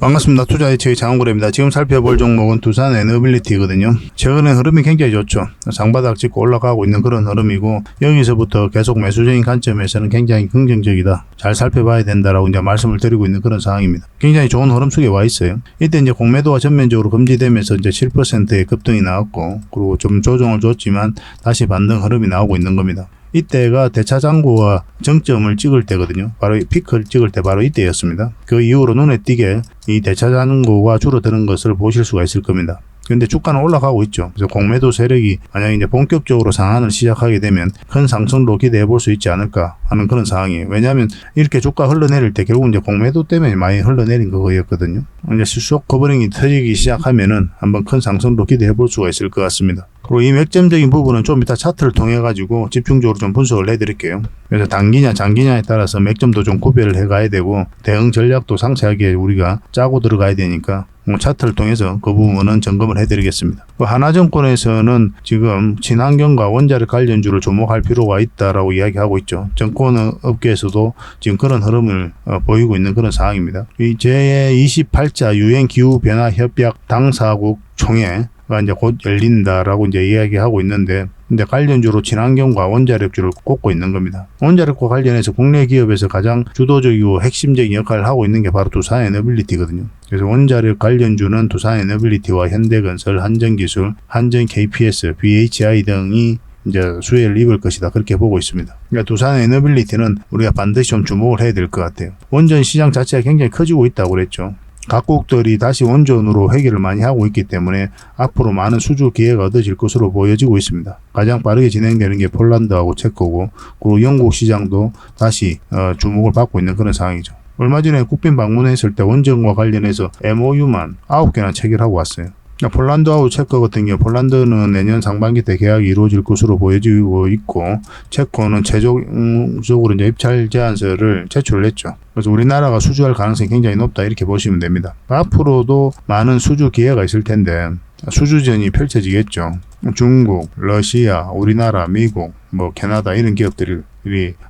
반갑습니다. 투자의체의 장원구래입니다. 지금 살펴볼 종목은 두산 에너빌리티거든요. 최근에 흐름이 굉장히 좋죠. 상바닥 찍고 올라가고 있는 그런 흐름이고, 여기서부터 계속 매수적인 관점에서는 굉장히 긍정적이다, 잘 살펴봐야 된다라고 이제 말씀을 드리고 있는 그런 상황입니다. 굉장히 좋은 흐름 속에 와 있어요. 이때 이제 공매도가 전면적으로 금지되면서 이제 7%의 급등이 나왔고, 그리고 좀 조정을 줬지만 다시 반등 흐름이 나오고 있는 겁니다. 이때가 대차장고가 정점을 찍을 때거든요. 바로 피크를 찍을 때 바로 이때였습니다. 그 이후로 눈에 띄게 이 대차장고가 줄어드는 것을 보실 수가 있을 겁니다. 근데 주가는 올라가고 있죠. 그래서 공매도 세력이 만약에 이제 본격적으로 상한을 시작하게 되면 큰 상승도 기대해 볼 수 있지 않을까 하는 그런 상황이에요. 왜냐하면 이렇게 주가 흘러내릴 때 결국 이제 공매도 때문에 많이 흘러내린 거였거든요. 이제 숏 커버링이 터지기 시작하면은 한번 큰 상승도 기대해 볼 수가 있을 것 같습니다. 그리고 이 맥점적인 부분은 좀 이따 차트를 통해 가지고 집중적으로 좀 분석을 해드릴게요. 그래서 단기냐 장기냐에 따라서 맥점도 좀 구별을 해가야 되고, 대응 전략도 상세하게 우리가 짜고 들어가야 되니까 차트를 통해서 그 부분은 점검을 해드리겠습니다. 하나증권에서는 지금 친환경과 원자력 관련주를 주목할 필요가 있다라고 이야기하고 있죠. 증권업계에서도 지금 그런 흐름을 보이고 있는 그런 상황입니다. 이 제28차 유엔기후변화협약 당사국 총회가 이제 곧 열린다라고 이제 이야기하고 있는데, 근데 관련주로 친환경과 원자력주를 꼽고 있는 겁니다. 원자력과 관련해서 국내 기업에서 가장 주도적이고 핵심적인 역할을 하고 있는 게 바로 두산 에너빌리티거든요. 그래서 원자력 관련주는 두산 에너빌리티와 현대건설, 한전기술, 한전 KPS, BHI 등이 이제 수혜를 입을 것이다, 그렇게 보고 있습니다. 그러니까 두산 에너빌리티는 우리가 반드시 좀 주목을 해야 될 것 같아요. 원전 시장 자체가 굉장히 커지고 있다고 그랬죠. 각국들이 다시 원전으로 회귀를 많이 하고 있기 때문에 앞으로 많은 수주 기회가 얻어질 것으로 보여지고 있습니다. 가장 빠르게 진행되는 게 폴란드하고 체코고, 그리고 영국 시장도 다시 주목을 받고 있는 그런 상황이죠. 얼마 전에 국빈 방문했을 때 원전과 관련해서 MOU만 9개나 체결하고 왔어요. 폴란드하고 체코 같은 경우, 폴란드는 내년 상반기 때 계약이 이루어질 것으로 보여지고 있고, 체코는 최종적으로 이제 입찰 제안서를 제출을 했죠. 그래서 우리나라가 수주할 가능성이 굉장히 높다, 이렇게 보시면 됩니다. 앞으로도 많은 수주 기회가 있을 텐데 수주전이 펼쳐지겠죠. 중국, 러시아, 우리나라, 미국, 캐나다 이런 기업들이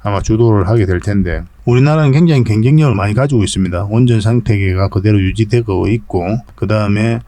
아마 주도를 하게 될 텐데, 우리나라는 굉장히 경쟁력을 많이 가지고 있습니다. 원전 생태계가 그대로 유지되고 있고, 그 다음에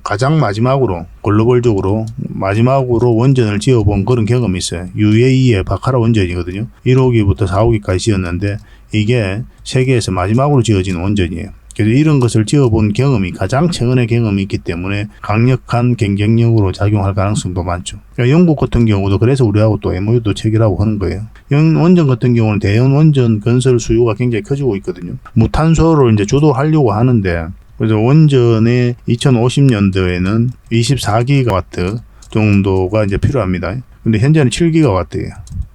가장 마지막으로 글로벌적으로 마지막으로 원전을 지어본 그런 경험이 있어요. UAE의 바카라 원전이거든요. 1호기부터 4호기까지 지었는데 이게 세계에서 마지막으로 지어진 원전이에요. 그래서 이런 것을 지어본 경험이, 가장 최근의 경험이 있기 때문에 강력한 경쟁력으로 작용할 가능성도 많죠. 그러니까 영국 같은 경우도 그래서 우리하고 또 MOU도 체결하고 하는 거예요. 원전 같은 경우는 대형 원전 건설 수요가 굉장히 커지고 있거든요. 무탄소를 이제 주도하려고 하는데, 그래서 원전에 2050년도에는 24기가와트 정도가 이제 필요합니다. 근데 현재는 7기가와트예요.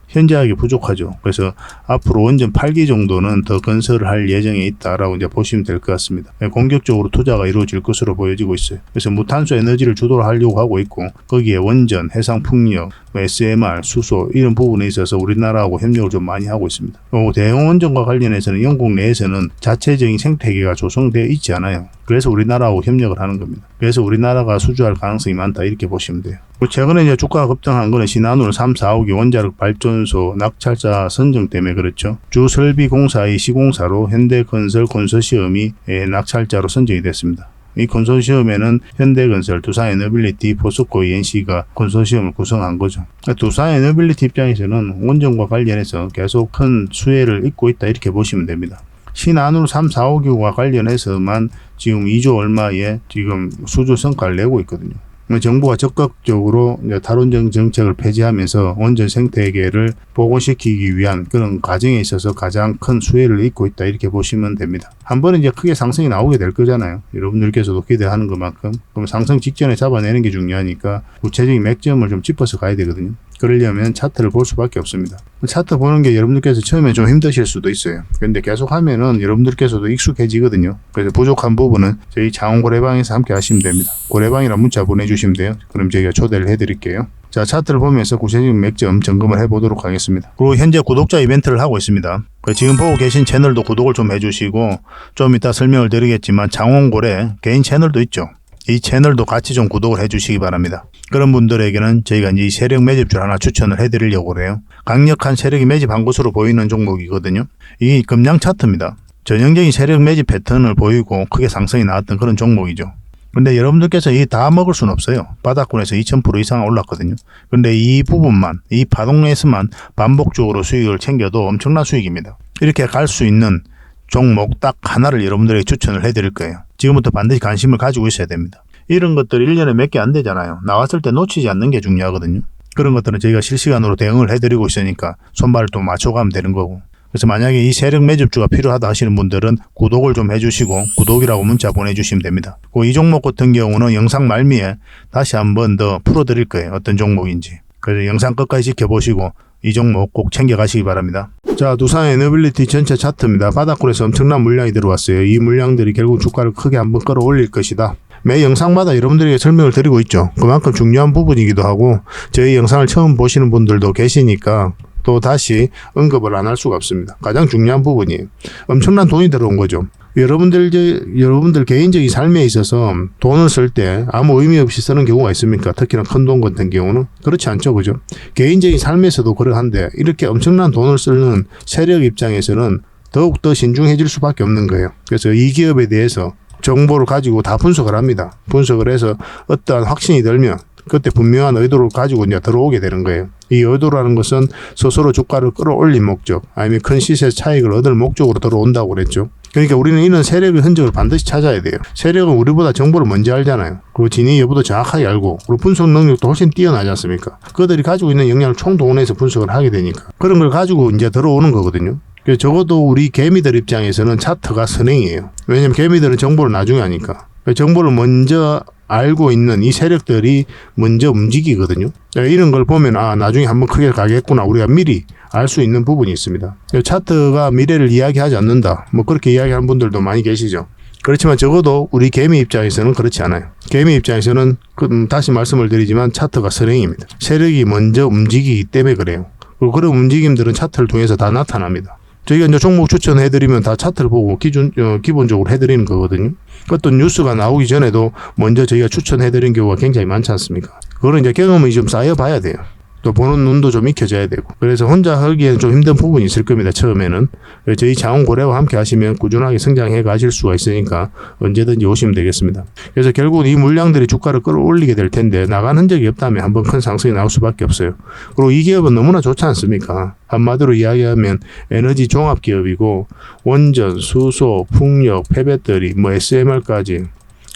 현저하게 부족하죠. 그래서 앞으로 원전 8기 정도는 더 건설을 할 예정에 있다라고 이제 보시면 될 것 같습니다. 공격적으로 투자가 이루어질 것으로 보여지고 있어요. 그래서 무탄소 에너지를 주도를 하려고 하고 있고, 거기에 원전, 해상풍력, SMR, 수소 이런 부분에 있어서 우리나라하고 협력을 좀 많이 하고 있습니다. 대형 원전과 관련해서는 영국 내에서는 자체적인 생태계가 조성되어 있지 않아요. 그래서 우리나라하고 협력을 하는 겁니다. 그래서 우리나라가 수주할 가능성이 많다, 이렇게 보시면 돼요. 최근에 이제 주가가 급등한 거는 신한울 3, 4호기 원자력 발전소 낙찰자 선정 때문에 그렇죠. 주설비공사의 시공사로 현대건설 컨소시엄이 낙찰자로 선정이 됐습니다. 이 컨소시엄에는 현대건설, 두산에너빌리티, 포스코, ENC가 컨소시엄을 구성한 거죠. 두산에너빌리티 입장에서는 원전과 관련해서 계속 큰 수혜를 입고 있다, 이렇게 보시면 됩니다. 신한울 3, 4호기와 관련해서만 지금 2조 얼마의 지금 수주 성과를 내고 있거든요. 정부가 적극적으로 탈원전 정책을 폐지하면서 원전 생태계를 복원시키기 위한 그런 과정에 있어서 가장 큰 수혜를 입고 있다, 이렇게 보시면 됩니다. 한 번은 이제 크게 상승이 나오게 될 거잖아요. 여러분들께서도 기대하는 것만큼. 그럼 상승 직전에 잡아내는 게 중요하니까 구체적인 맥점을 좀 짚어서 가야 되거든요. 그러려면 차트를 볼 수밖에 없습니다. 차트 보는 게 여러분들께서 처음에 좀 힘드실 수도 있어요. 그런데 계속 하면은 여러분들께서도 익숙해지거든요. 그래서 부족한 부분은 저희 장원고래방에서 함께 하시면 됩니다. 고래방이라 문자 보내주시면 돼요. 그럼 저희가 초대를 해드릴게요. 자, 차트를 보면서 구체적인 맥점 점검을 해보도록 하겠습니다. 그리고 현재 구독자 이벤트를 하고 있습니다. 지금 보고 계신 채널도 구독을 좀 해주시고, 좀 이따 설명을 드리겠지만 장원고래 개인 채널도 있죠. 이 채널도 같이 좀 구독을 해주시기 바랍니다. 그런 분들에게는 저희가 이제 세력 매집줄 하나 추천을 해드리려고 그래요. 강력한 세력이 매집한 것으로 보이는 종목이거든요. 이 금량 차트입니다. 전형적인 세력 매집 패턴을 보이고 크게 상승이 나왔던 그런 종목이죠. 근데 여러분들께서 이 다 먹을 수는 없어요. 바닥권에서 2000% 이상 올랐거든요. 근데 이 부분만, 이 파동에서만 반복적으로 수익을 챙겨도 엄청난 수익입니다. 이렇게 갈 수 있는 종목 딱 하나를 여러분들에게 추천을 해드릴 거예요. 지금부터 반드시 관심을 가지고 있어야 됩니다. 이런 것들 1년에 몇 개 안 되잖아요. 나왔을 때 놓치지 않는 게 중요하거든요. 그런 것들은 저희가 실시간으로 대응을 해드리고 있으니까 손발을 또 맞춰가면 되는 거고. 그래서 만약에 이 세력 매집주가 필요하다 하시는 분들은 구독을 좀 해주시고 구독이라고 문자 보내주시면 됩니다. 이 종목 같은 경우는 영상 말미에 다시 한번 더 풀어드릴 거예요. 어떤 종목인지. 그래서 영상 끝까지 지켜보시고 이 종목 꼭 챙겨가시기 바랍니다. 자, 두산 에너빌리티 전체 차트입니다. 바닥권에서 엄청난 물량이 들어왔어요. 이 물량들이 결국 주가를 크게 한번 끌어올릴 것이다. 매 영상마다 여러분들에게 설명을 드리고 있죠. 그만큼 중요한 부분이기도 하고 저희 영상을 처음 보시는 분들도 계시니까 또 다시 언급을 안 할 수가 없습니다. 가장 중요한 부분이에요. 엄청난 돈이 들어온 거죠. 여러분들 개인적인 삶에 있어서 돈을 쓸 때 아무 의미 없이 쓰는 경우가 있습니까? 특히나 큰 돈 같은 경우는 그렇지 않죠, 그죠? 개인적인 삶에서도 그러한데 이렇게 엄청난 돈을 쓰는 세력 입장에서는 더욱더 신중해질 수밖에 없는 거예요. 그래서 이 기업에 대해서 정보를 가지고 다 분석을 합니다. 분석을 해서 어떠한 확신이 들면 그때 분명한 의도를 가지고 이제 들어오게 되는 거예요. 이 의도라는 것은 스스로 주가를 끌어올린 목적, 아니면 큰 시세 차익을 얻을 목적으로 들어온다고 그랬죠. 그러니까 우리는 이런 세력의 흔적을 반드시 찾아야 돼요. 세력은 우리보다 정보를 먼저 알잖아요. 그리고 진위 여부도 정확하게 알고, 그리고 분석 능력도 훨씬 뛰어나지 않습니까? 그들이 가지고 있는 역량을 총동원해서 분석을 하게 되니까 그런 걸 가지고 이제 들어오는 거거든요. 적어도 우리 개미들 입장에서는 차트가 선행이에요. 왜냐면 개미들은 정보를 나중에 하니까. 정보를 먼저 알고 있는 이 세력들이 먼저 움직이거든요. 이런 걸 보면 나중에 한번 크게 가겠구나, 우리가 미리 알 수 있는 부분이 있습니다. 차트가 미래를 이야기하지 않는다, 뭐 그렇게 이야기하는 분들도 많이 계시죠. 그렇지만 적어도 우리 개미 입장에서는 그렇지 않아요. 개미 입장에서는 다시 말씀을 드리지만 차트가 선행입니다. 세력이 먼저 움직이기 때문에 그래요. 그리고 그런 움직임들은 차트를 통해서 다 나타납니다. 저희가 이제 종목 추천해드리면 다 차트를 보고 기본적으로 해드리는 거거든요. 어떤 뉴스가 나오기 전에도 먼저 저희가 추천해드리는 경우가 굉장히 많지 않습니까? 그거는 이제 경험이 좀 쌓여봐야 돼요. 또 보는 눈도 좀 익혀져야 되고. 그래서 혼자 하기에는 좀 힘든 부분이 있을 겁니다, 처음에는. 저희 자원고래와 함께 하시면 꾸준하게 성장해 가실 수가 있으니까 언제든지 오시면 되겠습니다. 그래서 결국은 이 물량들이 주가를 끌어올리게 될 텐데 나간 흔적이 없다면 한번 큰 상승이 나올 수밖에 없어요. 그리고 이 기업은 너무나 좋지 않습니까? 한마디로 이야기하면 에너지 종합 기업이고, 원전, 수소, 풍력, 폐배터리, SMR까지,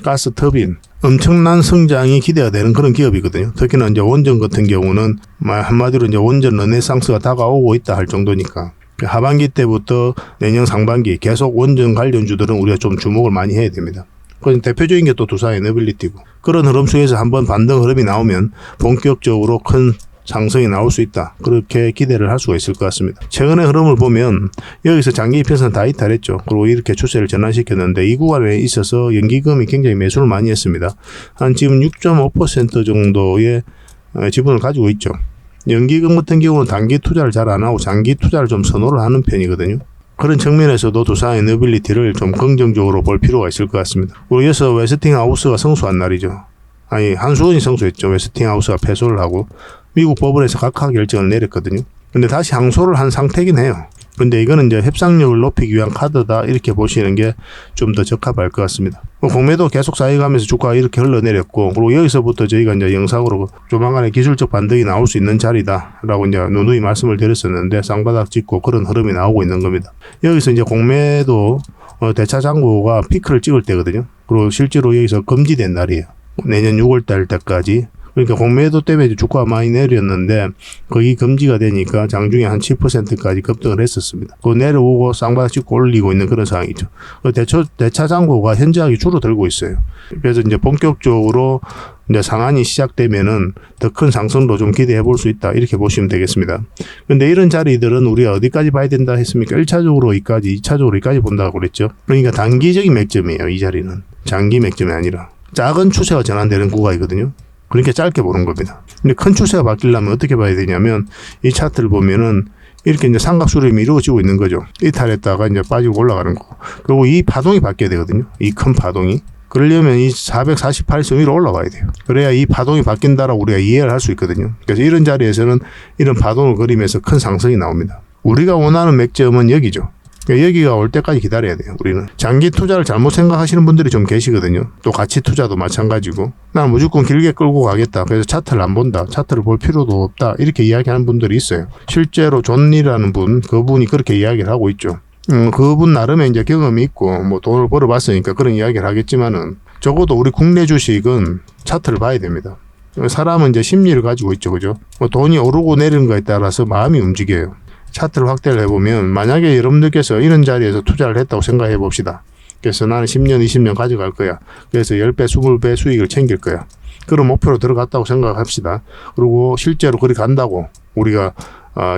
가스 터빈, 엄청난 성장이 기대가 되는 그런 기업이거든요. 특히나 이제 원전 같은 경우는 한마디로 이제 원전 르네상스가 다가오고 있다 할 정도니까 하반기 때부터 내년 상반기 계속 원전 관련주들은 우리가 좀 주목을 많이 해야 됩니다. 그래서 대표적인 게 또 두산 에너빌리티고, 그런 흐름 속에서 한번 반등 흐름이 나오면 본격적으로 큰 상승이 나올 수 있다, 그렇게 기대를 할 수가 있을 것 같습니다. 최근의 흐름을 보면 여기서 장기 입현선 다 이탈했죠. 그리고 이렇게 추세를 전환시켰는데 이 구간에 있어서 연기금이 굉장히 매수를 많이 했습니다. 한 지금 6.5% 정도의 지분을 가지고 있죠. 연기금 같은 경우는 단기 투자를 잘 안 하고 장기 투자를 좀 선호를 하는 편이거든요. 그런 측면에서도 두산 에너빌리티를 좀 긍정적으로 볼 필요가 있을 것 같습니다. 그리고 여기서 웨스팅하우스가 성수한 날이죠. 한수원이 성수했죠. 웨스팅하우스가 패소를 하고 미국 법원에서 각하 결정을 내렸거든요. 근데 다시 항소를 한 상태긴 해요. 근데 이거는 이제 협상력을 높이기 위한 카드다, 이렇게 보시는 게 좀 더 적합할 것 같습니다. 공매도 계속 쌓여가면서 주가가 이렇게 흘러내렸고, 그리고 여기서부터 저희가 이제 영상으로 조만간에 기술적 반등이 나올 수 있는 자리다라고 이제 누누이 말씀을 드렸었는데 쌍바닥 찍고 그런 흐름이 나오고 있는 겁니다. 여기서 이제 공매도 대차 잔고가 피크를 찍을 때거든요. 그리고 실제로 여기서 금지된 날이에요. 내년 6월달 때까지. 그러니까 공매도 때문에 주가가 많이 내렸는데 거기 금지가 되니까 장중에 한 7%까지 급등을 했었습니다. 그 내려오고 쌍바닥 찍고 올리고 있는 그런 상황이죠. 대차 잔고가 현저하게 줄어들고 있어요. 그래서 이제 본격적으로 이제 상한이 시작되면은 더 큰 상승도 좀 기대해 볼 수 있다, 이렇게 보시면 되겠습니다. 근데 이런 자리들은 우리가 어디까지 봐야 된다 했습니까? 1차적으로 여기까지, 2차적으로 여기까지 본다고 그랬죠. 그러니까 단기적인 맥점이에요, 이 자리는. 장기 맥점이 아니라 작은 추세가 전환되는 구간이거든요. 그렇게 짧게 보는 겁니다. 근데 큰 추세가 바뀌려면 어떻게 봐야 되냐면 이 차트를 보면은 이렇게 이제 삼각수렴이 이루어지고 있는 거죠. 이탈했다가 이제 빠지고 올라가는 거. 그리고 이 파동이 바뀌어야 되거든요. 이 큰 파동이. 그러려면 이 448선 위로 올라가야 돼요. 그래야 이 파동이 바뀐다라고 우리가 이해를 할 수 있거든요. 그래서 이런 자리에서는 이런 파동을 그리면서 큰 상승이 나옵니다. 우리가 원하는 맥점은 여기죠. 그러니까 여기가 올 때까지 기다려야 돼요. 우리는 장기 투자를 잘못 생각하시는 분들이 좀 계시거든요. 또 가치 투자도 마찬가지고 나는 무조건 길게 끌고 가겠다. 그래서 차트를 안 본다. 차트를 볼 필요도 없다. 이렇게 이야기하는 분들이 있어요. 실제로 존이라는 분, 그분이 그렇게 이야기를 하고 있죠. 그분 나름의 이제 경험이 있고 뭐 돈을 벌어봤으니까 그런 이야기를 하겠지만은 적어도 우리 국내 주식은 차트를 봐야 됩니다. 사람은 이제 심리를 가지고 있죠, 그죠? 뭐 돈이 오르고 내리는 거에 따라서 마음이 움직여요. 차트를 확대를 해보면 만약에 여러분들께서 이런 자리에서 투자를 했다고 생각해 봅시다. 그래서 나는 10년, 20년 가져갈 거야. 그래서 10배, 20배 수익을 챙길 거야. 그런 목표로 들어갔다고 생각합시다. 그리고 실제로 그리 간다고 우리가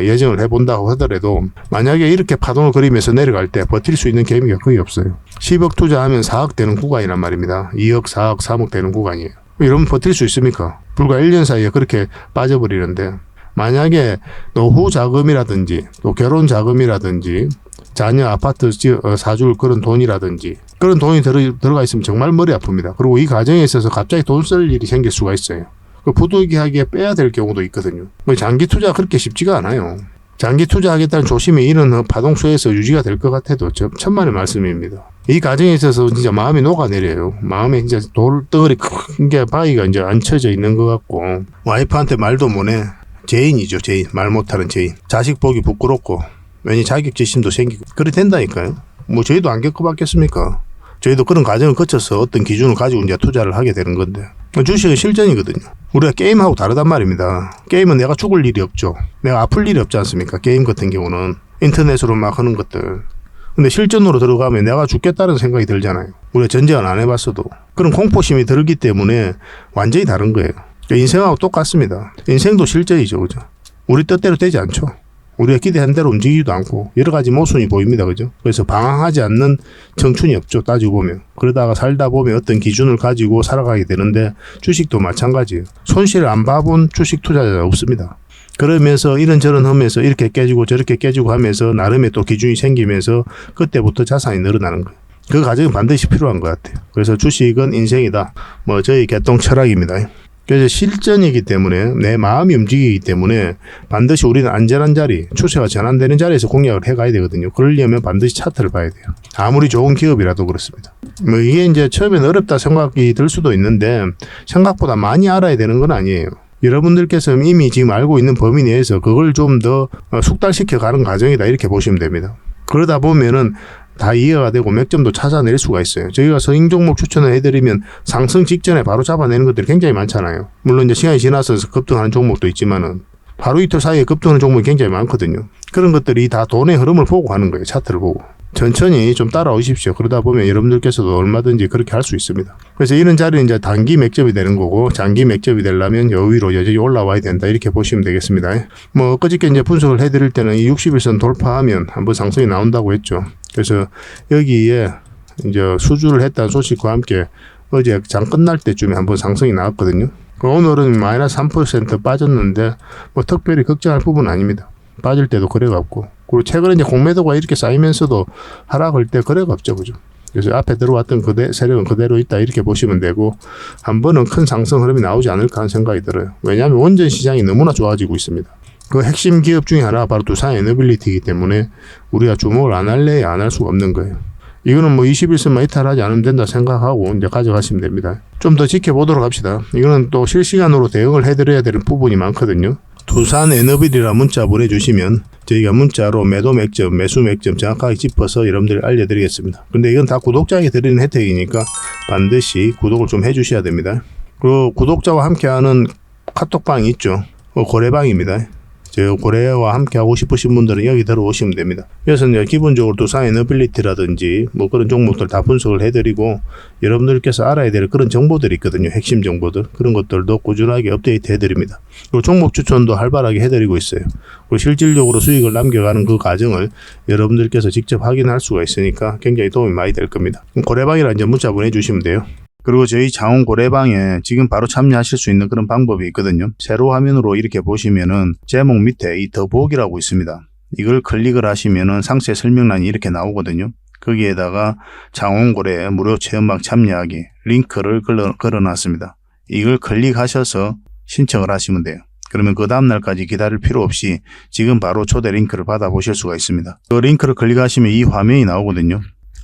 예정을 해본다고 하더라도 만약에 이렇게 파동을 그리면서 내려갈 때 버틸 수 있는 개미가 거의 없어요. 10억 투자하면 4억 되는 구간이란 말입니다. 2억, 4억, 3억 되는 구간이에요. 이러면 버틸 수 있습니까? 불과 1년 사이에 그렇게 빠져버리는데 만약에 노후 자금이라든지 또 결혼 자금이라든지 자녀 아파트 사줄 그런 돈이라든지 그런 돈이 들어가 있으면 정말 머리 아픕니다. 그리고 이 과정에 있어서 갑자기 돈 쓸 일이 생길 수가 있어요. 그 부득이하게 빼야 될 경우도 있거든요. 장기 투자 그렇게 쉽지가 않아요. 장기 투자하겠다는 조심이 이런 파동수에서 유지가 될 것 같아도 천만의 말씀입니다. 이 과정에 있어서 진짜 마음이 녹아내려요. 마음에 진짜 돌덩어리 큰 게 바위가 이제 앉혀져 있는 것 같고 와이프한테 말도 못해. 죄인이죠, 죄인. 말 못하는 죄인. 자식 보기 부끄럽고 괜히 자격지심도 생기고 그래 된다니까요. 뭐 저희도 안 겪어봤겠습니까? 저희도 그런 과정을 거쳐서 어떤 기준을 가지고 이제 투자를 하게 되는 건데 주식은 실전이거든요. 우리가 게임하고 다르단 말입니다. 게임은 내가 죽을 일이 없죠. 내가 아플 일이 없지 않습니까? 게임 같은 경우는 인터넷으로 막 하는 것들. 근데 실전으로 들어가면 내가 죽겠다는 생각이 들잖아요. 우리가 전쟁을 안 해봤어도 그런 공포심이 들기 때문에 완전히 다른 거예요. 인생하고 똑같습니다. 인생도 실전이죠, 그죠? 우리 뜻대로 되지 않죠. 우리가 기대한 대로 움직이지도 않고 여러 가지 모순이 보입니다, 그죠? 그래서 방황하지 않는 청춘이 없죠, 따지고 보면. 그러다가 살다 보면 어떤 기준을 가지고 살아가게 되는데 주식도 마찬가지예요. 손실을 안 봐본 주식 투자자가 없습니다. 그러면서 이런저런 하면서 이렇게 깨지고 저렇게 깨지고 하면서 나름의 또 기준이 생기면서 그때부터 자산이 늘어나는 거예요. 그 과정이 반드시 필요한 것 같아요. 그래서 주식은 인생이다. 뭐 저희 개똥 철학입니다. 그래서 실전이기 때문에 내 마음이 움직이기 때문에 반드시 우리는 안전한 자리, 추세가 전환되는 자리에서 공략을 해가야 되거든요. 그러려면 반드시 차트를 봐야 돼요. 아무리 좋은 기업이라도 그렇습니다. 뭐 이게 이제 처음엔 어렵다 생각이 들 수도 있는데 생각보다 많이 알아야 되는 건 아니에요. 여러분들께서 이미 지금 알고 있는 범위 내에서 그걸 좀 더 숙달시켜 가는 과정이다 이렇게 보시면 됩니다. 그러다 보면은 다 이해가 되고 맥점도 찾아낼 수가 있어요. 저희가 서행 종목 추천을 해드리면 상승 직전에 바로 잡아내는 것들이 굉장히 많잖아요. 물론 이제 시간이 지나서 급등하는 종목도 있지만은 하루 이틀 사이에 급등하는 종목이 굉장히 많거든요. 그런 것들이 다 돈의 흐름을 보고 하는 거예요. 차트를 보고. 천천히 좀 따라오십시오. 그러다 보면 여러분들께서도 얼마든지 그렇게 할 수 있습니다. 그래서 이런 자리는 이제 단기 맥점이 되는 거고 장기 맥점이 되려면 여위로 여전히 올라와야 된다 이렇게 보시면 되겠습니다. 뭐 엊그저께 이제 분석을 해드릴 때는 이 60일선 돌파하면 한번 상승이 나온다고 했죠. 그래서 여기에 이제 수주를 했다는 소식과 함께 어제 장 끝날 때쯤에 한번 상승이 나왔거든요. 오늘은 마이너스 3% 빠졌는데 뭐 특별히 걱정할 부분은 아닙니다. 빠질 때도 거래가 없고 그리고 최근에 이제 공매도가 이렇게 쌓이면서도 하락할 때 거래가 없죠, 그죠? 그래서 앞에 들어왔던 세력은 그대로 있다 이렇게 보시면 되고 한 번은 큰 상승 흐름이 나오지 않을까 하는 생각이 들어요. 왜냐하면 원전 시장이 너무나 좋아지고 있습니다. 그 핵심 기업 중에 하나가 바로 두산 에너빌리티이기 때문에 우리가 주목을 안 할래야 안 할 수가 없는 거예요. 이거는 뭐 21선만 이탈하지 않으면 된다 생각하고 이제 가져가시면 됩니다. 좀 더 지켜보도록 합시다. 이거는 또 실시간으로 대응을 해드려야 되는 부분이 많거든요. 두산 에너빌이라 문자 보내주시면 저희가 문자로 매도 맥점, 매수 맥점 정확하게 짚어서 여러분들 알려드리겠습니다. 근데 이건 다 구독자에게 드리는 혜택이니까 반드시 구독을 좀 해주셔야 됩니다. 그리고 구독자와 함께하는 카톡방이 있죠. 고래방입니다. 저 고래와 함께 하고 싶으신 분들은 여기 들어오시면 됩니다. 그래서 이제 기본적으로 두산 에너빌리티라든지 뭐 그런 종목들 다 분석을 해드리고 여러분들께서 알아야 될 그런 정보들이 있거든요. 핵심 정보들. 그런 것들도 꾸준하게 업데이트 해드립니다. 그리고 종목 추천도 활발하게 해드리고 있어요. 그리고 실질적으로 수익을 남겨가는 그 과정을 여러분들께서 직접 확인할 수가 있으니까 굉장히 도움이 많이 될 겁니다. 고래방이라 이제 문자 보내주시면 돼요. 그리고 저희 장원 고래방에 지금 바로 참여하실 수 있는 그런 방법이 있거든요. 세로 화면으로 이렇게 보시면은 제목 밑에 이 더보기라고 있습니다. 이걸 클릭을 하시면은 상세 설명란이 이렇게 나오거든요. 거기에다가 장원 고래 무료 체험방 참여하기 링크를 걸어놨습니다. 이걸 클릭하셔서 신청을 하시면 돼요. 그러면 그 다음날까지 기다릴 필요 없이 지금 바로 초대 링크를 받아보실 수가 있습니다. 그 링크를 클릭하시면 이 화면이 나오거든요.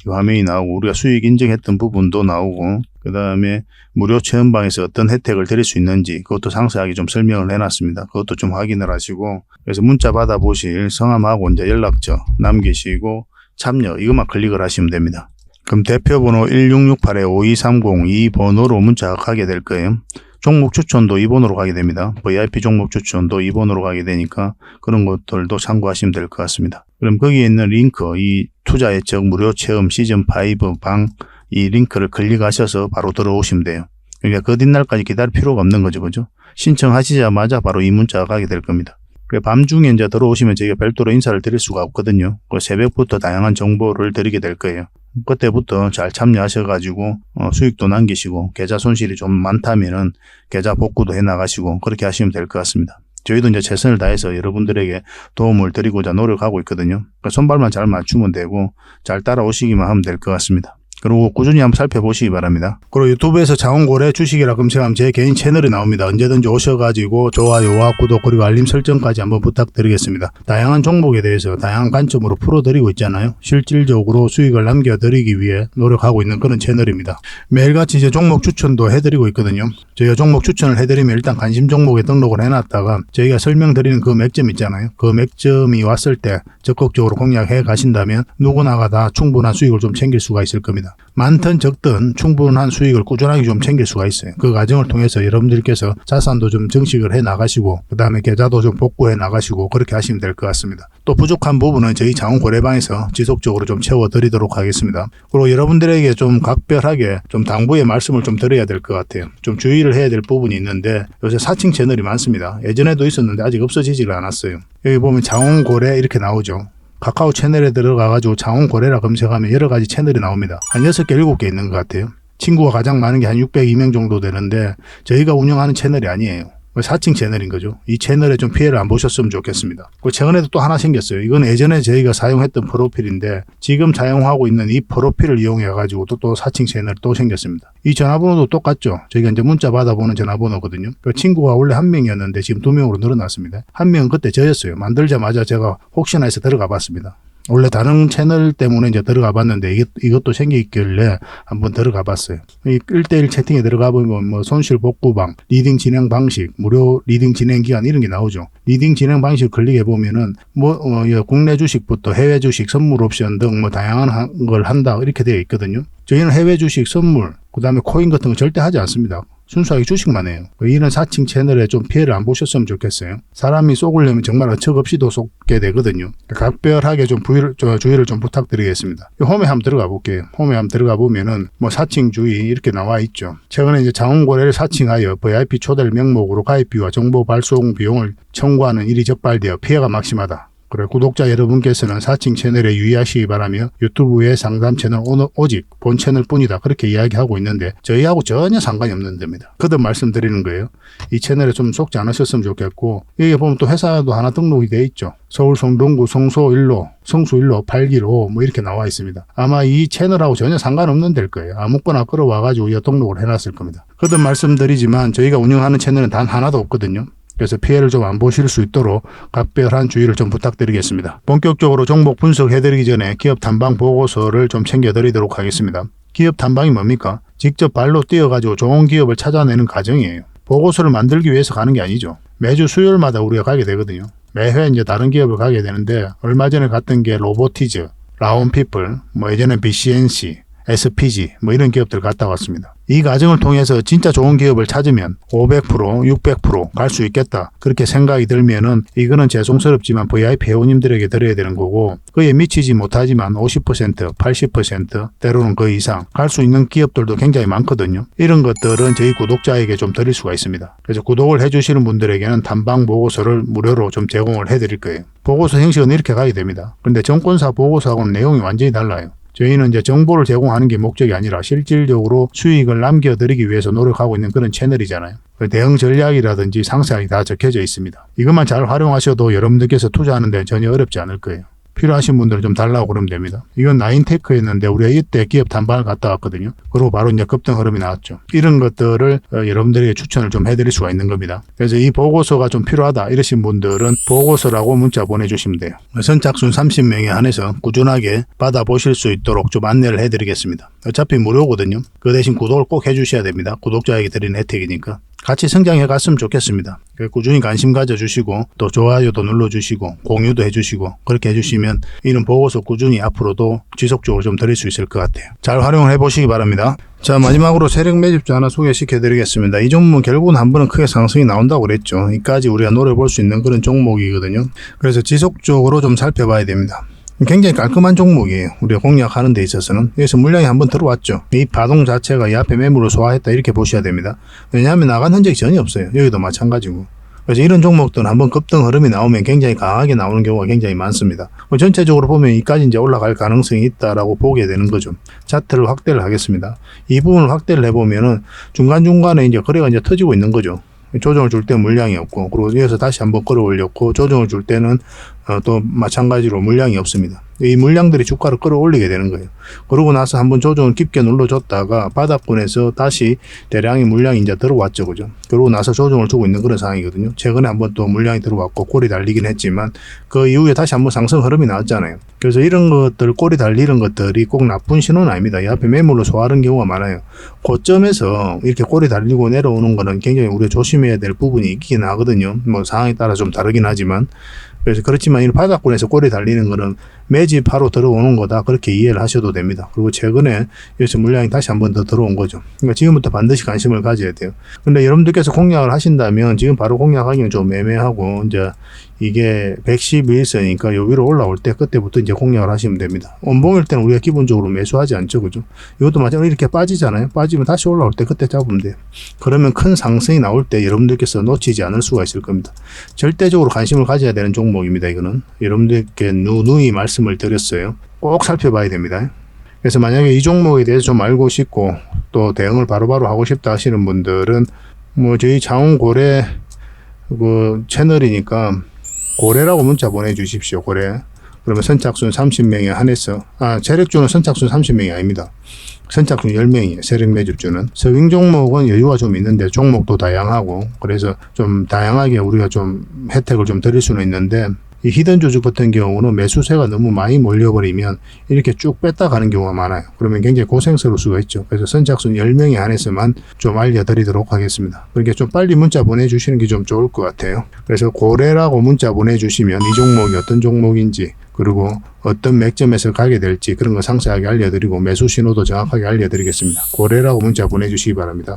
이 화면이 나오고 우리가 수익 인증했던 부분도 나오고 그 다음에 무료 체험방에서 어떤 혜택을 드릴 수 있는지 그것도 상세하게 좀 설명을 해놨습니다. 그것도 좀 확인을 하시고 그래서 문자 받아보실 성함하고 이제 연락처 남기시고 참여 이것만 클릭을 하시면 됩니다. 그럼 대표번호 1668-5230 이 번호로 문자가 가게 될 거예요. 종목 추천도 이 번호로 가게 됩니다. VIP 종목 추천도 이 번호로 가게 되니까 그런 것들도 참고하시면 될 것 같습니다. 그럼 거기에 있는 링크, 이 투자 예측 무료 체험 시즌5 방 이 링크를 클릭하셔서 바로 들어오시면 돼요. 그러니까 그 뒷날까지 기다릴 필요가 없는 거죠. 그죠? 신청하시자마자 바로 이 문자가 가게 될 겁니다. 밤중에 이제 들어오시면 저희가 별도로 인사를 드릴 수가 없거든요. 새벽부터 다양한 정보를 드리게 될 거예요. 그때부터 잘 참여하셔가지고 수익도 남기시고 계좌 손실이 좀 많다면은 계좌 복구도 해 나가시고 그렇게 하시면 될 것 같습니다. 저희도 이제 최선을 다해서 여러분들에게 도움을 드리고자 노력하고 있거든요. 손발만 잘 맞추면 되고 잘 따라오시기만 하면 될 것 같습니다. 그리고 꾸준히 한번 살펴보시기 바랍니다. 그리고 유튜브에서 장원고래 주식이라 검색하면 제 개인 채널이 나옵니다. 언제든지 오셔가지고 좋아요와 구독 그리고 알림 설정까지 한번 부탁드리겠습니다. 다양한 종목에 대해서 다양한 관점으로 풀어드리고 있잖아요. 실질적으로 수익을 남겨드리기 위해 노력하고 있는 그런 채널입니다. 매일같이 이제 종목 추천도 해드리고 있거든요. 저희가 종목 추천을 해드리면 일단 관심 종목에 등록을 해놨다가 저희가 설명드리는 그 맥점 있잖아요. 그 맥점이 왔을 때 적극적으로 공략해 가신다면 누구나가 다 충분한 수익을 좀 챙길 수가 있을 겁니다. 많든 적든 충분한 수익을 꾸준하게 좀 챙길 수가 있어요. 그 과정을 통해서 여러분들께서 자산도 좀 증식을 해 나가시고 그 다음에 계좌도 좀 복구해 나가시고 그렇게 하시면 될 것 같습니다. 또 부족한 부분은 저희 장원고래방에서 지속적으로 좀 채워드리도록 하겠습니다. 그리고 여러분들에게 좀 각별하게 좀 당부의 말씀을 좀 드려야 될 것 같아요. 좀 주의를 해야 될 부분이 있는데 요새 사칭 채널이 많습니다. 예전에도 있었는데 아직 없어지지가 않았어요. 여기 보면 장원고래 이렇게 나오죠. 카카오 채널에 들어가가지고 장원고래라 검색하면 여러가지 채널이 나옵니다. 한 6개, 7개 있는 것 같아요. 친구가 가장 많은 게 한 602명 정도 되는데 저희가 운영하는 채널이 아니에요. 사칭 채널인 거죠. 이 채널에 좀 피해를 안 보셨으면 좋겠습니다. 최근에도 또 하나 생겼어요. 이건 예전에 저희가 사용했던 프로필인데 지금 사용하고 있는 이 프로필을 이용해가지고 또 사칭 채널이 또 생겼습니다. 이 전화번호도 똑같죠. 저희가 이제 문자 받아보는 전화번호거든요. 그 친구가 원래 한 명이었는데 지금 2명으로 늘어났습니다. 한 명은 그때 저였어요. 만들자마자 제가 혹시나 해서 들어가 봤습니다. 원래 다른 채널 때문에 이제 들어가 봤는데 이것도 생기길래 한번 들어가 봤어요. 이 1대1 채팅에 들어가 보면 뭐 손실 복구방, 리딩 진행 방식, 무료 리딩 진행 기간 이런 게 나오죠. 리딩 진행 방식 클릭해 보면은 국내 주식부터 해외 주식, 선물 옵션 등 뭐 다양한 걸 한다 이렇게 되어 있거든요. 저희는 해외 주식, 선물, 그 다음에 코인 같은 거 절대 하지 않습니다. 순수하게 주식만 해요. 이런 사칭 채널에 좀 피해를 안 보셨으면 좋겠어요. 사람이 속으려면 정말 어처없이도 속게 되거든요. 각별하게 좀 주의를 좀 부탁드리겠습니다. 홈에 한번 들어가 볼게요. 홈에 한번 들어가 보면은 뭐 사칭 주의 이렇게 나와 있죠. 최근에 이제 장원고래를 사칭하여 VIP 초대 명목으로 가입비와 정보 발송 비용을 청구하는 일이 적발되어 피해가 막심하다. 그래 구독자 여러분께서는 사칭 채널에 유의하시기 바라며 유튜브의 상담 채널 오직 본 채널 뿐이다 그렇게 이야기하고 있는데 저희하고 전혀 상관이 없는 데입니다. 거듭 말씀드리는 거예요. 이 채널에 좀 속지 않으셨으면 좋겠고 여기 보면 또 회사도 하나 등록이 돼 있죠. 서울 성동구 성수 1로 8기로 뭐 이렇게 나와 있습니다. 아마 이 채널하고 전혀 상관없는 데일 거예요. 아무거나 끌어와가지고 이 등록을 해놨을 겁니다. 거듭 말씀드리지만 저희가 운영하는 채널은 단 하나도 없거든요. 그래서 피해를 좀 안 보실 수 있도록 각별한 주의를 좀 부탁드리겠습니다. 본격적으로 종목 분석해드리기 전에 기업 탐방 보고서를 좀 챙겨드리도록 하겠습니다. 기업 탐방이 뭡니까? 직접 발로 뛰어가지고 좋은 기업을 찾아내는 과정이에요. 보고서를 만들기 위해서 가는 게 아니죠. 매주 수요일마다 우리가 가게 되거든요. 매회 이제 다른 기업을 가게 되는데 얼마 전에 갔던 게 로보티즈, 라온피플, 뭐 예전에 BCNC, SPG 뭐 이런 기업들 갔다 왔습니다. 이 과정을 통해서 진짜 좋은 기업을 찾으면 500%, 600% 갈 수 있겠다. 그렇게 생각이 들면은 이거는 죄송스럽지만 VIP 회원님들에게 드려야 되는 거고 그에 미치지 못하지만 50%, 80% 때로는 그 이상 갈 수 있는 기업들도 굉장히 많거든요. 이런 것들은 저희 구독자에게 좀 드릴 수가 있습니다. 그래서 구독을 해주시는 분들에게는 탐방 보고서를 무료로 좀 제공을 해드릴 거예요. 보고서 형식은 이렇게 가게 됩니다. 그런데 정권사 보고서하고는 내용이 완전히 달라요. 저희는 이제 정보를 제공하는 게 목적이 아니라 실질적으로 수익을 남겨드리기 위해서 노력하고 있는 그런 채널이잖아요. 대응 전략이라든지 상세하게 다 적혀져 있습니다. 이것만 잘 활용하셔도 여러분들께서 투자하는 데 전혀 어렵지 않을 거예요. 필요하신 분들은 좀 달라고 그러면 됩니다. 이건 나인테크였는데 우리가 이때 기업 탐방을 갔다 왔거든요. 그리고 바로 이제 급등 흐름이 나왔죠. 이런 것들을 여러분들에게 추천을 좀 해드릴 수가 있는 겁니다. 그래서 이 보고서가 좀 필요하다 이러신 분들은 보고서라고 문자 보내주시면 돼요. 선착순 30명에 한해서 꾸준하게 받아보실 수 있도록 좀 안내를 해드리겠습니다. 어차피 무료거든요. 그 대신 구독을 꼭 해주셔야 됩니다. 구독자에게 드리는 혜택이니까. 같이 성장해 갔으면 좋겠습니다. 꾸준히 관심 가져주시고 또 좋아요도 눌러주시고 공유도 해주시고 그렇게 해주시면 이런 보고서 꾸준히 앞으로도 지속적으로 좀 드릴 수 있을 것 같아요. 잘 활용을 해보시기 바랍니다. 자, 마지막으로 세력 매집주 하나 소개시켜 드리겠습니다. 이 종목은 결국은 한 번은 크게 상승이 나온다고 그랬죠. 이까지 우리가 노려볼 수 있는 그런 종목이거든요. 그래서 지속적으로 좀 살펴봐야 됩니다. 굉장히 깔끔한 종목이에요. 우리가 공략하는 데 있어서는. 여기서 물량이 한번 들어왔죠. 이 파동 자체가 이 앞에 매물을 소화했다 이렇게 보셔야 됩니다. 왜냐하면 나간 흔적이 전혀 없어요. 여기도 마찬가지고. 그래서 이런 종목들은 한번 급등 흐름이 나오면 굉장히 강하게 나오는 경우가 굉장히 많습니다. 전체적으로 보면 이까지 이제 올라갈 가능성이 있다라고 보게 되는 거죠. 차트를 확대를 하겠습니다. 이 부분을 확대를 해보면은 중간중간에 이제 거래가 이제 터지고 있는 거죠. 조정을 줄 때 물량이 없고, 그리고 여기서 다시 한번 끌어올렸고, 조정을 줄 때는 또 마찬가지로 물량이 없습니다. 이 물량들이 주가를 끌어올리게 되는 거예요. 그러고 나서 한번 조정을 깊게 눌러줬다가 바닥권에서 다시 대량의 물량이 이제 들어왔죠, 그죠? 그러고 나서 조정을 주고 있는 그런 상황이거든요. 최근에 한번 또 물량이 들어왔고 꼬리 달리긴 했지만 그 이후에 다시 한번 상승 흐름이 나왔잖아요. 그래서 이런 것들, 꼬리 달리는 것들이 꼭 나쁜 신호는 아닙니다. 이 앞에 매물로 소화하는 경우가 많아요. 고점에서 이렇게 꼬리 달리고 내려오는 거는 굉장히 우리가 조심해야 될 부분이 있긴 하거든요. 뭐 상황에 따라 좀 다르긴 하지만. 그래서 그렇지만 이 바닥권에서 꼬리 달리는 거는 매집하러 들어오는 거다 그렇게 이해를 하셔도 됩니다. 그리고 최근에 여기서 물량이 다시 한번 더 들어온 거죠. 그러니까 지금부터 반드시 관심을 가져야 돼요. 근데 여러분들께서 공략을 하신다면 지금 바로 공략하기는 좀 애매하고 이제 이게 112일선이니까 요 위로 올라올 때 그때부터 이제 공략을 하시면 됩니다. 원봉일 때는 우리가 기본적으로 매수하지 않죠, 그죠? 이것도 마찬가지로 이렇게 빠지잖아요. 빠지면 다시 올라올 때 그때 잡으면 돼요. 그러면 큰 상승이 나올 때 여러분들께서 놓치지 않을 수가 있을 겁니다. 절대적으로 관심을 가져야 되는 종목입니다. 이거는 여러분들께 누누이 말씀을 드렸어요. 꼭 살펴봐야 됩니다. 그래서 만약에 이 종목에 대해서 좀 알고 싶고 또 대응을 바로바로 하고 싶다 하시는 분들은 뭐 저희 장운고래 그 채널이니까 고래라고 문자 보내주십시오. 고래. 그러면 선착순 30명에 한해서 세력주는 선착순 30명이 아닙니다. 선착순 10명이에요. 세력 매집주는. 서빙 종목은 여유가 좀 있는데 종목도 다양하고 그래서 좀 다양하게 우리가 좀 혜택을 좀 드릴 수는 있는데 이 히든 조직 같은 경우는 매수세가 너무 많이 몰려버리면 이렇게 쭉 뺐다 가는 경우가 많아요. 그러면 굉장히 고생스러울 수가 있죠. 그래서 선착순 10명에 한해서만 좀 알려드리도록 하겠습니다. 그렇게 좀 빨리 문자 보내주시는 게 좀 좋을 것 같아요. 그래서 고래라고 문자 보내주시면 이 종목이 어떤 종목인지 그리고 어떤 맥점에서 가게 될지 그런 거 상세하게 알려드리고 매수 신호도 정확하게 알려드리겠습니다. 고래라고 문자 보내주시기 바랍니다.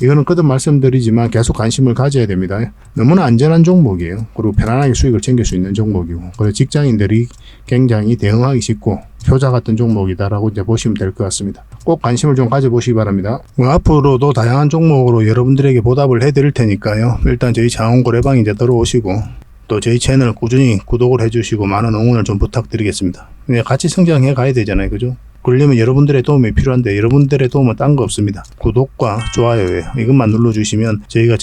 이거는 거듭 말씀드리지만 계속 관심을 가져야 됩니다. 너무나 안전한 종목이에요. 그리고 편안하게 수익을 챙길 수 있는 종목이고 그래서 직장인들이 굉장히 대응하기 쉽고 효자 같은 종목이다라고 이제 보시면 될 것 같습니다. 꼭 관심을 좀 가져보시기 바랍니다. 앞으로도 다양한 종목으로 여러분들에게 보답을 해드릴 테니까요. 일단 저희 장원고래방 이제 들어오시고 또 저희 채널 꾸준히 구독을 해주시고 많은 응원을 좀 부탁드리겠습니다. 같이 성장해 가야 되잖아요, 그죠? 그러려면 여러분들의 도움이 필요한데 여러분들의 도움은 딴 거 없습니다. 구독과 좋아요예요. 이것만 눌러주시면 저희가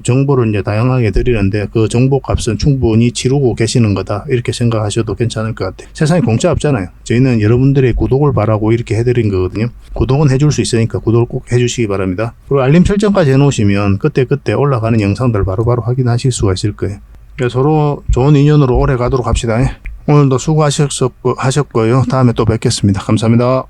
정보를 이제 다양하게 드리는데 그 정보 값은 충분히 치르고 계시는 거다 이렇게 생각하셔도 괜찮을 것 같아요. 세상에 공짜 없잖아요. 저희는 여러분들의 구독을 바라고 이렇게 해드린 거거든요. 구독은 해줄 수 있으니까 구독을 꼭 해주시기 바랍니다. 그리고 알림 설정까지 해놓으시면 그때 올라가는 영상들 바로바로 확인하실 수가 있을 거예요. 서로 좋은 인연으로 오래 가도록 합시다. 오늘도 수고하셨고요. 다음에 또 뵙겠습니다. 감사합니다.